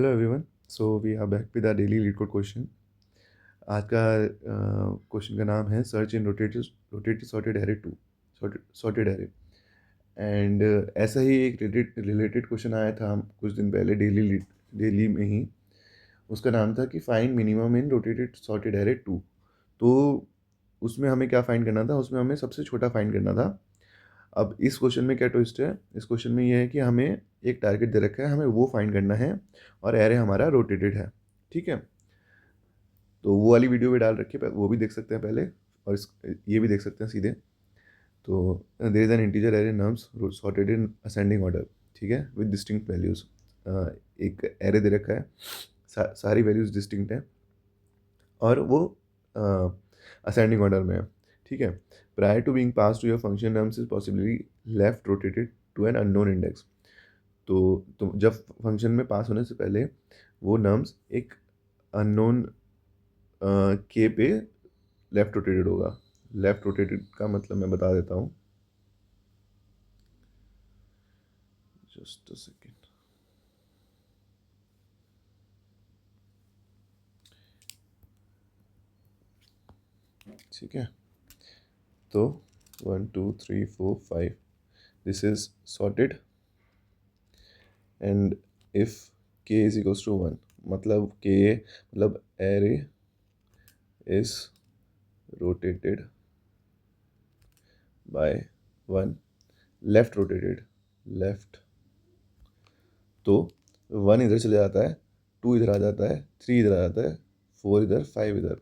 Hello everyone. So we are back with our daily LeetCode question. आज का question का नाम है search in rotated sorted array two sorted array. And ऐसा ही एक रिलेटेड क्वेश्चन आया था हम कुछ दिन पहले डेली में ही। उसका नाम था कि find minimum in rotated sorted array two. तो उसमें हमें क्या फाइंड करना था? उसमें हमें सबसे छोटा फाइंड करना था। अब इस क्वेश्चन में क्या ट्विस्ट है? इस क्वेश्चन में ये है कि हमें एक टारगेट दे रखा है, हमें वो फाइंड करना है और एरे हमारा रोटेटेड है। ठीक है, तो वो वाली वीडियो भी डाल रखी है, वो भी देख सकते हैं पहले, और ये भी देख सकते हैं सीधे। तो there is an integer array nums sorted in ascending order. ठीक है, विद डिस्टिंक्ट वैल्यूज। एक एरे दे रखा है, सारी वैल्यूज डिस्टिंक्ट हैं और वो असेंडिंग ऑर्डर में है। ठीक है, prior to being passed to your function nums is possibly left rotated to an unknown index. तो जब फंक्शन में पास होने से पहले वो नम्स एक अननोन के पे लेफ्ट रोटेटेड होगा। लेफ्ट रोटेटेड का मतलब मैं बता देता हूँ, जस्ट अ सेकेंड। ठीक है, तो 1 2 3 4 5 this is sorted and if के इज इक्वल्स टू 1, मतलब के मतलब array is rotated bye 1, left rotated, left. तो 1 इधर चले जाता है, 2 इधर आ जाता है, 3 इधर आ जाता है, 4 इधर, 5 इधर।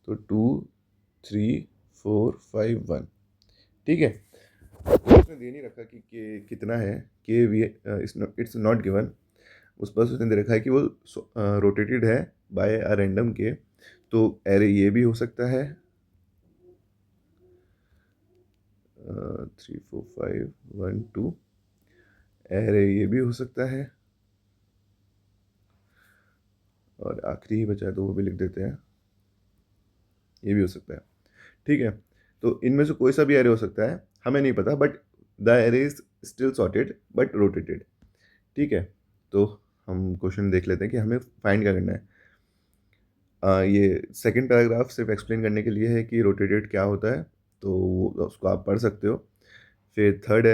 तो 2 3 4 5 1। ठीक है, उसने दे नहीं रखा कि कितना है, कि वी इट्स नॉट गिवन। उस पर उसने दे रखा है कि वो रोटेटेड है बाय अ रैंडम के। तो एरे ये भी हो सकता है 3 4 5 1 2। एरे ये भी हो सकता है, और आखिरी ही बचा है तो वो भी लिख देते हैं, ये भी हो सकता है। ठीक है, तो इनमें से कोई सा भी एरे हो सकता है, हमें नहीं पता, but the array is still sorted but rotated. ठीक है, तो हम क्वेश्चन देख लेते हैं कि हमें फाइंड क्या करना है। ये सेकंड पैराग्राफ सिर्फ एक्सप्लेन करने के लिए है कि रोटेटेड क्या होता है, तो उसको आप पढ़ सकते हो। फिर थर्ड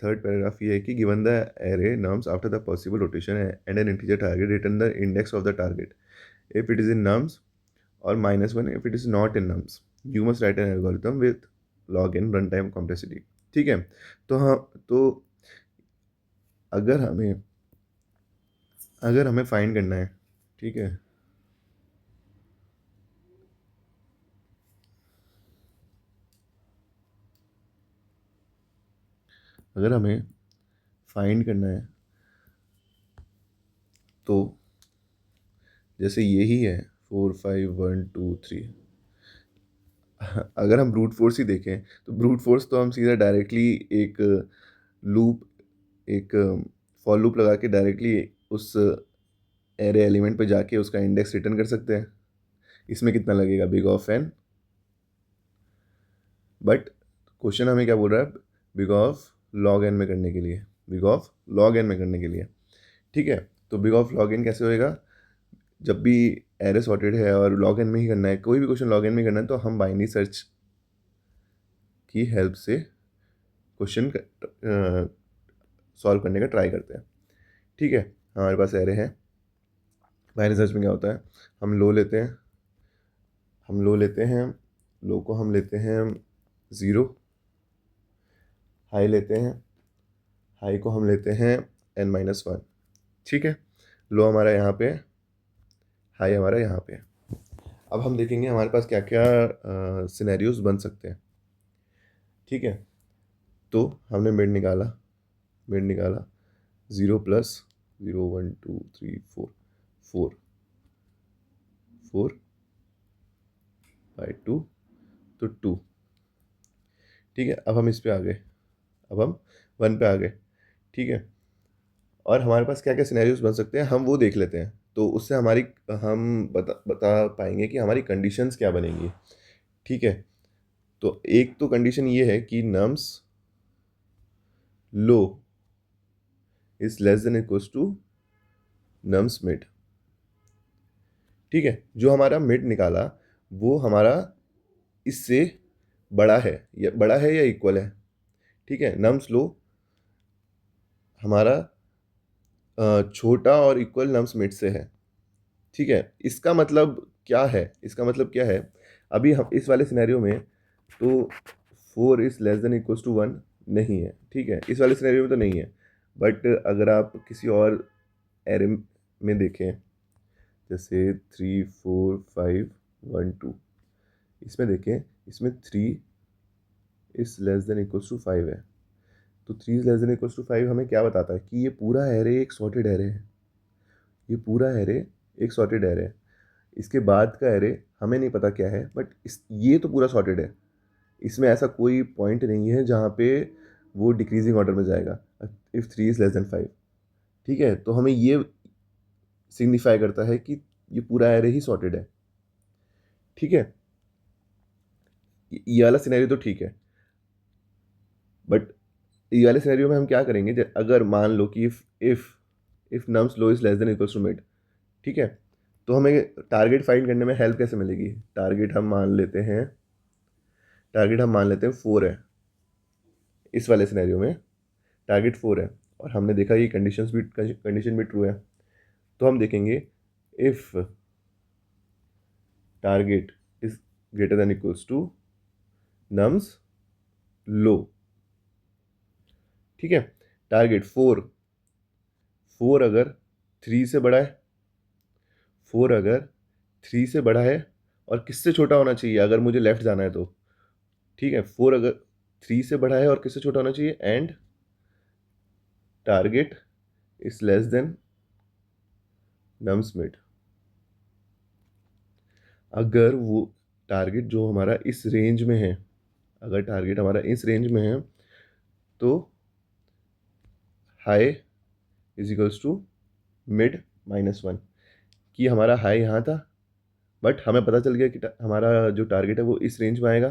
पैराग्राफ ये है कि given the array nums after the possible rotation and N integer target return the index of the target if it is in nums, और -1 if it is not in nums. You must write an algorithm with log n runtime complexity. ठीक है, तो हाँ, तो अगर हमें अगर हमें फाइंड करना है, ठीक है, अगर हमें फाइंड करना है तो जैसे यही है 4 5 1 2 3। अगर हम ब्रूट फोर्स ही देखें तो ब्रूट फोर्स तो हम सीधा डायरेक्टली एक लूप एक फॉर लूप लगा के डायरेक्टली उस एरे एलिमेंट पे जाके उसका इंडेक्स रिटर्न कर सकते हैं। इसमें कितना लगेगा, big of n. But question हमें क्या बोल रहा है, बिग ऑफ लॉग एन में करने के लिए, बिग ऑफ लॉग एन में करने के लिए। ठीक है, तो बिग ऑफ लॉग एन कैसे होएगा? जब भी एरे सॉर्टेड है और लॉग एन में ही करना है, कोई भी क्वेश्चन लॉग एन में करना है, तो हम बाइनरी सर्च की हेल्प से क्वेश्चन सॉल्व करने का ट्राई करते हैं। ठीक है, हमारे पास एरे है। बाइनरी सर्च में क्या होता है, हम लो लेते हैं, लो को हम लेते हैं 0, हाई लेते हैं, हाई को हम लेते हैं n-1। ठीक है, लो हमारा यहाँ पे, हाई हमारा यहाँ पे। अब हम देखेंगे हमारे पास क्या क्या सिनेरियोज बन सकते हैं। ठीक है, तो हमने मिड निकाला 0 + 0 1 2 3 4 4 4 बाई 2, तो 2। ठीक है, अब हम इस पे आ गए, अब हम 1 पे आ गए। ठीक है, और हमारे पास क्या क्या सिनेरियोज बन सकते हैं हम वो देख लेते हैं, तो उससे हम बता पाएंगे कि हमारी कंडीशंस क्या बनेंगी। ठीक है, तो एक तो कंडीशन ये है कि nums low is less than equals to nums mid. ठीक है, जो हमारा मिड निकाला वो हमारा इससे बड़ा है या इक्वल है। ठीक है, नम्स लो हमारा छोटा और इक्वल नम्स मिड से है। ठीक है, इसका मतलब क्या है, इसका मतलब क्या है, अभी हम इस वाले सिनेरियो में तो 4 > 1 नहीं है। ठीक है, इस वाले सिनेरियो में तो नहीं है, बट अगर आप किसी और एरे में देखें, जैसे 3 4 5 1 2, इसमें देखें, इसमें 3 > 5 है। तो 3 > 5 हमें क्या बताता है कि ये पूरा एरे एक सॉर्टेड एरे है। ये पूरा एरे एक सॉर्टेड एरे है। इसके बाद का एरे हमें नहीं पता क्या है, बट ये तो पूरा सॉर्टेड है। इसमें ऐसा कोई पॉइंट नहीं है जहाँ पे वो डिक्रीजिंग ऑर्डर में जाएगा इफ़ 3 > 5। ठीक है, तो हमें ये सिग्निफाई करता है कि ये पूरा एरे ही सॉर्टेड है। ठीक है, ये वाला सिनेरियो तो ठीक है, बट ये वाले सिनेरियो में हम क्या करेंगे, अगर मान लो कि if nums low is less than equals to mid. ठीक है, तो हमें टारगेट फाइंड करने में हेल्प कैसे मिलेगी। टारगेट हम मान लेते हैं 4 है। इस वाले सिनेरियो में टारगेट 4 है और हमने देखा कि कंडीशन भी ट्रू है। तो हम देखेंगे if target is greater than equals to nums low. ठीक है, टारगेट 4 अगर 3 से बड़ा है, 4 अगर 3 से बड़ा है और किससे छोटा होना चाहिए अगर मुझे लेफ्ट जाना है तो। ठीक है, 4 अगर 3 से बड़ा है और किससे छोटा होना चाहिए, and target is less than nums mid. अगर वो टारगेट जो हमारा इस रेंज में है, अगर टारगेट हमारा इस रेंज में है, तो high is equals to mid -1। कि हमारा हाई यहाँ था, बट हमें पता चल गया कि हमारा जो टारगेट है वो इस रेंज में आएगा,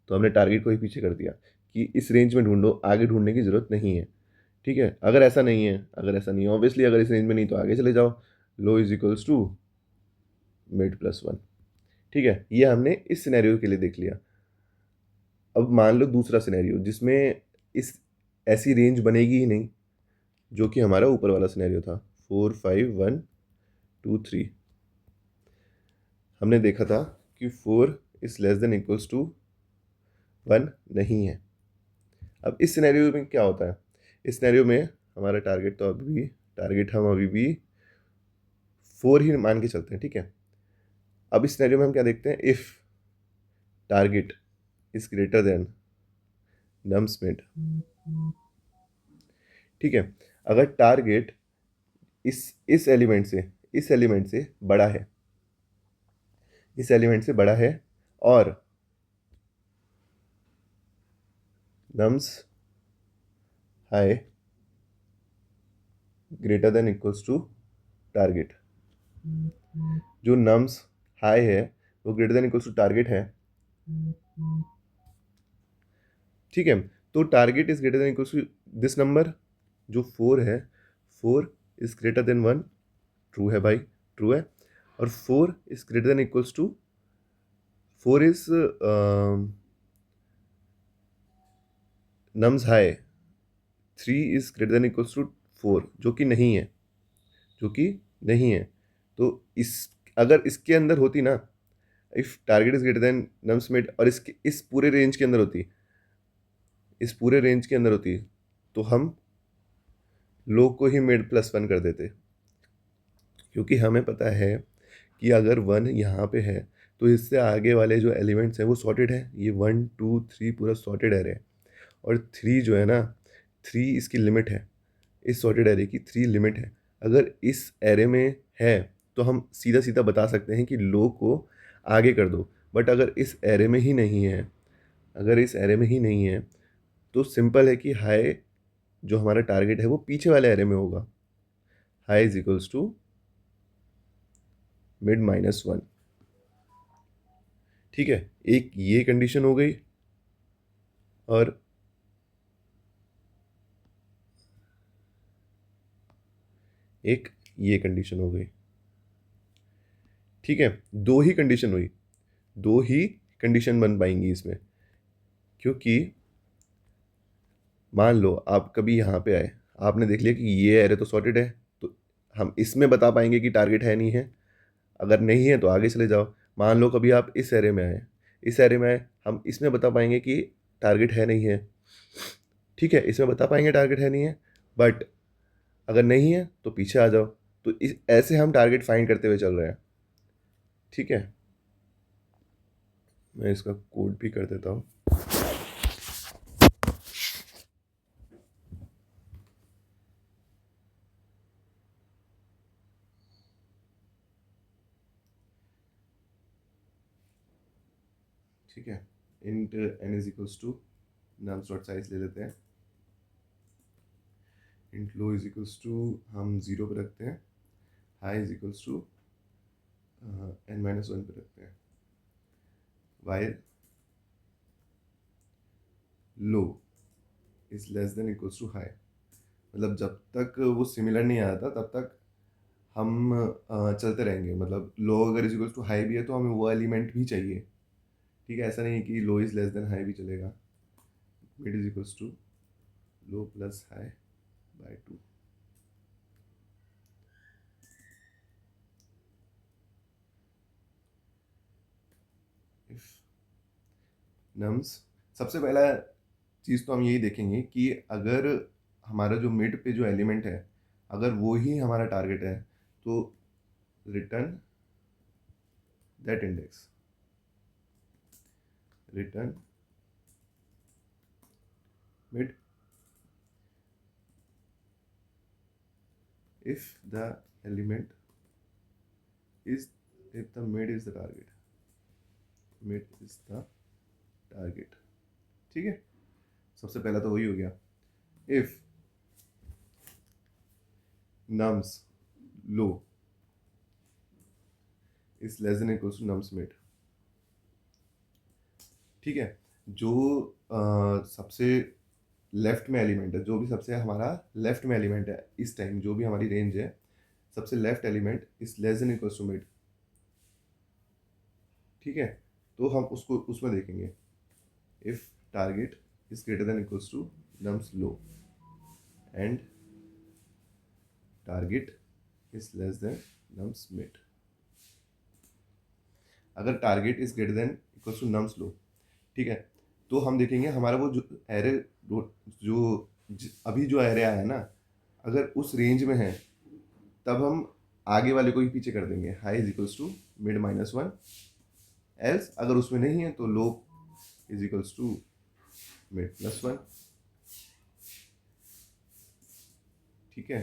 तो हमने टारगेट को ही पीछे कर दिया कि इस रेंज में ढूंढो, आगे ढूंढने की ज़रूरत नहीं है। ठीक है, अगर ऐसा नहीं है ऑब्वियसली, अगर इस रेंज में नहीं तो आगे चले जाओ, लो इज इक्वल्स टू मिड +1। ठीक है, ये हमने इस सिनेरियो के लिए देख लिया। अब मान लो दूसरा सिनेरियो जिसमें इस ऐसी रेंज बनेगी ही नहीं, जो कि हमारा ऊपर वाला सिनेरियो था 4 5 1 2 3। हमने देखा था कि 4 is less than equals to 1 नहीं है। अब इस सिनेरियो में क्या होता है, इस सिनेरियो में हमारा टारगेट हम अभी भी 4 ही मान के चलते हैं। ठीक है, अब इस सिनेरियो में हम क्या देखते हैं, if target is greater then nums mid. ठीक है, अगर टारगेट इस एलिमेंट से बड़ा है, इस एलिमेंट से बड़ा है और nums high greater than equals to target, जो नम्स हाई है वो greater than equals to target है। ठीक है, तो target is greater than equals to this number जो 4 है। 4 इज ग्रेटर देन 1, ट्रू है भाई, ट्रू है। और 4 is greater than equals to 4 is nums high 3 is greater than equals to 4, जो कि नहीं है, जो कि नहीं है। तो इस अगर इसके अंदर होती ना, if target is greater then nums mid और इसके इस पूरे रेंज के अंदर होती, इस पूरे रेंज के अंदर होती, तो हम लो को ही मिड +1 कर देते, क्योंकि हमें पता है कि अगर 1 यहाँ पे है तो इससे आगे वाले जो एलिमेंट्स हैं वो सॉर्टेड है। ये 1 2 3 पूरा सॉर्टेड एरे है, और 3 जो है ना, 3 इसकी लिमिट है, इस सॉर्टेड एरे की 3 लिमिट है। अगर इस एरे में है तो हम सीधा सीधा बता सकते हैं कि लो को आगे कर दो, बट अगर इस एरे में ही नहीं है, अगर इस एरे में ही नहीं है, तो सिंपल है कि हाई जो हमारा टारगेट है वो पीछे वाले एरे में होगा। High is equals to mid -1। ठीक है, एक ये कंडीशन हो गई, और एक ये कंडीशन हो गई। ठीक है, दो ही कंडीशन हुई, दो ही कंडीशन बन पाएंगी इसमें, क्योंकि मान लो आप कभी यहाँ पे आए, आपने देख लिया कि ये एरे तो सॉर्टेड है, तो हम इसमें बता पाएंगे कि टारगेट है नहीं है, अगर नहीं है तो आगे चले जाओ। मान लो कभी आप इस एरे में आए, इस एरे में आए, हम इसमें बता पाएंगे कि टारगेट है नहीं है, ठीक है, इसमें बता पाएंगे टारगेट है नहीं है, बट अगर नहीं है तो पीछे आ जाओ। तो इस ऐसे हम टारगेट फाइंड करते हुए चल रहे हैं, ठीक है। मैं इसका कोड भी कर देता हूँ। ठीक है, int n is equals to nums dot size ले लेते हैं, int low is equals to हम 0 पे रखते हैं, high is equals to n-1 पे रखते हैं, while low is less than equals to high, मतलब जब तक वो सिमिलर नहीं आता तब तक हम चलते रहेंगे, मतलब लो अगर इज इक्वल्स टू हाई भी है तो हमें वो एलिमेंट भी चाहिए, ठीक है, ऐसा नहीं कि low is less than high भी चलेगा। Mid is equals to low plus high by 2, if nums, सबसे पहला चीज़ तो हम यही देखेंगे कि अगर हमारा जो मिड पे जो एलिमेंट है अगर वो ही हमारा टारगेट है तो return that index, return mid if the element is, if the mid is the target, mid is the target, ठीक है, सबसे पहला तो वही हो गया। if nums low is less than equals to nums mid, ठीक है, जो सबसे लेफ्ट में एलिमेंट है, जो भी सबसे हमारा लेफ्ट में एलिमेंट है इस टाइम, जो भी हमारी रेंज है सबसे left element is less than equals to mid, ठीक है, तो हम उसको उसमें देखेंगे if target is greater than equals to nums low and target is less than nums mid. अगर target is greater than equals to nums low, ठीक है, तो हम देखेंगे हमारा वो जो एरे जो अभी जो एरे आया है ना, अगर उस रेंज में है तब हम आगे वाले को ही पीछे कर देंगे, high is equals to mid -1, else अगर उसमें नहीं है तो low is equals to mid +1, ठीक है।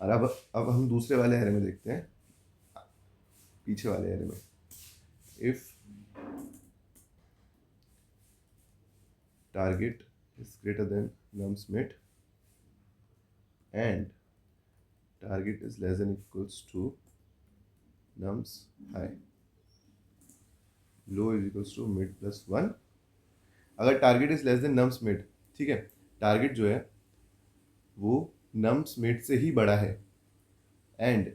और अब हम दूसरे वाले एरे में देखते हैं, पीछे वाले एरे में, if target is greater than nums mid and target is less than equals to nums high, low is equals to mid +1। अगर target is less than nums mid, ठीक है, टारगेट जो है वो नम्स मिड से ही बड़ा है and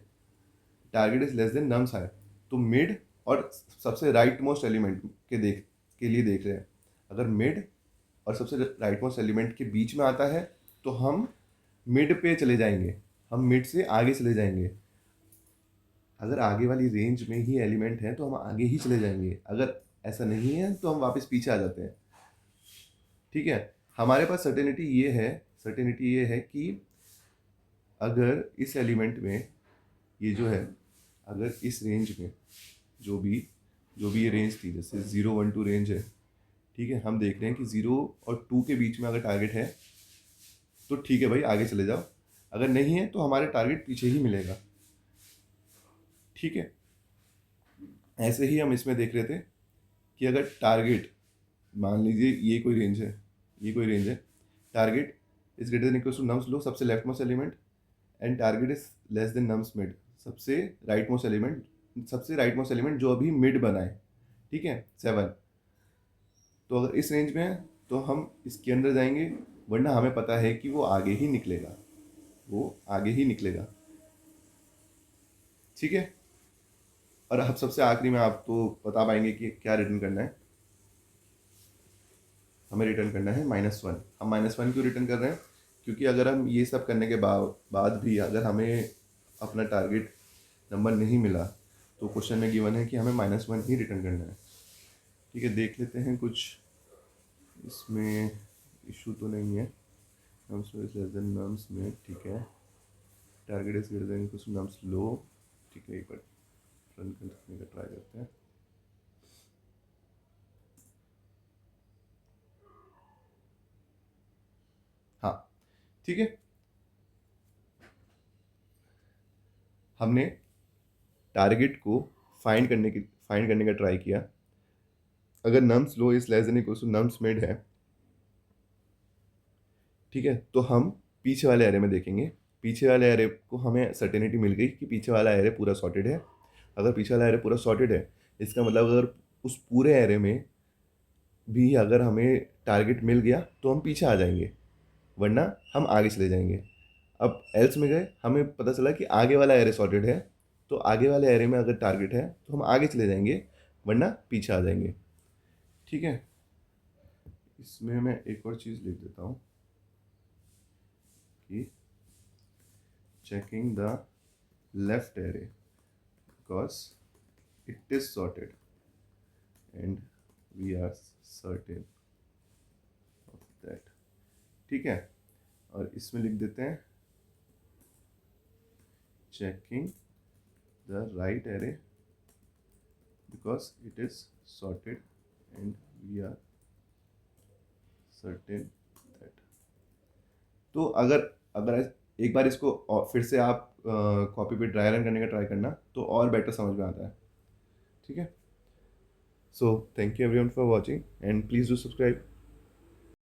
target is less than nums high, तो मिड और सबसे राइट मोस्ट एलिमेंट के लिए देख रहे हैं, अगर मिड और सबसे राइट मोस्ट एलिमेंट के बीच में आता है तो हम मिड पे चले जाएंगे, हम मिड से आगे चले जाएंगे, अगर आगे वाली रेंज में ही एलिमेंट है तो हम आगे ही चले जाएंगे, अगर ऐसा नहीं है तो हम वापस पीछे आ जाते हैं, ठीक है। हमारे पास सर्टेनिटी ये है कि अगर इस एलिमेंट में ये जो है, अगर इस रेंज में जो भी ये रेंज थी, जैसे 0 1 2 रेंज है, ठीक है, हम देख रहे हैं कि 0 और 2 के बीच में अगर टारगेट है तो ठीक है भाई आगे चले जाओ, अगर नहीं है तो हमारे टारगेट पीछे ही मिलेगा, ठीक है। ऐसे ही हम इसमें देख रहे थे कि अगर टारगेट, मान लीजिए ये कोई रेंज है, ये कोई रेंज है, target is greater than equals to nums low सबसे left most element and target is less than nums mid सबसे राइट मोस्ट एलिमेंट जो अभी मिड बना है, ठीक है, 7। तो अगर इस रेंज में है तो हम इसके अंदर जाएंगे, वरना हमें पता है कि वो आगे ही निकलेगा, ठीक है। और अब सबसे आखिरी में आप तो बता पाएंगे कि क्या रिटर्न करना है। हमें रिटर्न करना है -1। हम -1 क्यों रिटर्न कर रहे हैं? क्योंकि अगर हम ये सब करने के बाद भी अगर हमें अपना टारगेट नंबर नहीं मिला तो क्वेश्चन में गिवन है कि हमें -1 ही रिटर्न करना है। ठीक है, देख लेते हैं कुछ इसमें इशू तो नहीं है। नम्स लेस देन नम्स में, ठीक है। Target is greater than equal to nums low, ठीक है। एक बार रन करने का ट्राई करते हैं। हाँ, ठीक है। हमने टारगेट को फाइंड करने का ट्राई किया। अगर nums low is less than equal to nums mid है, ठीक है, तो हम पीछे वाले एरे में देखेंगे। पीछे वाले एरे को हमें सर्टेनिटी मिल गई कि पीछे वाला एरे पूरा सॉर्टेड है। अगर पीछे वाला एरे पूरा सॉर्टेड है, इसका मतलब अगर उस पूरे एरे में भी अगर हमें टारगेट मिल गया तो हम पीछे आ जाएंगे, वरना हम आगे चले जाएंगे। अब एल्स में गए, हमें पता चला कि आगे वाला एरे सॉर्टेड है, तो आगे वाले एरे में अगर टारगेट है तो हम आगे चले जाएंगे, वरना पीछे आ जाएंगे। ठीक है, इसमें मैं एक और चीज़ लिख देता हूँ कि checking the left array because it is sorted and we are certain of that। ठीक है, और इसमें लिख देते हैं checking the right array because it is sorted and we are certain that। तो अगर अगर एक बार इसको और फिर से आप कॉपी पे ड्राई रन करने का ट्राई करना तो और बेटर समझ में आता है। ठीक है, so thank you everyone for watching and please do subscribe.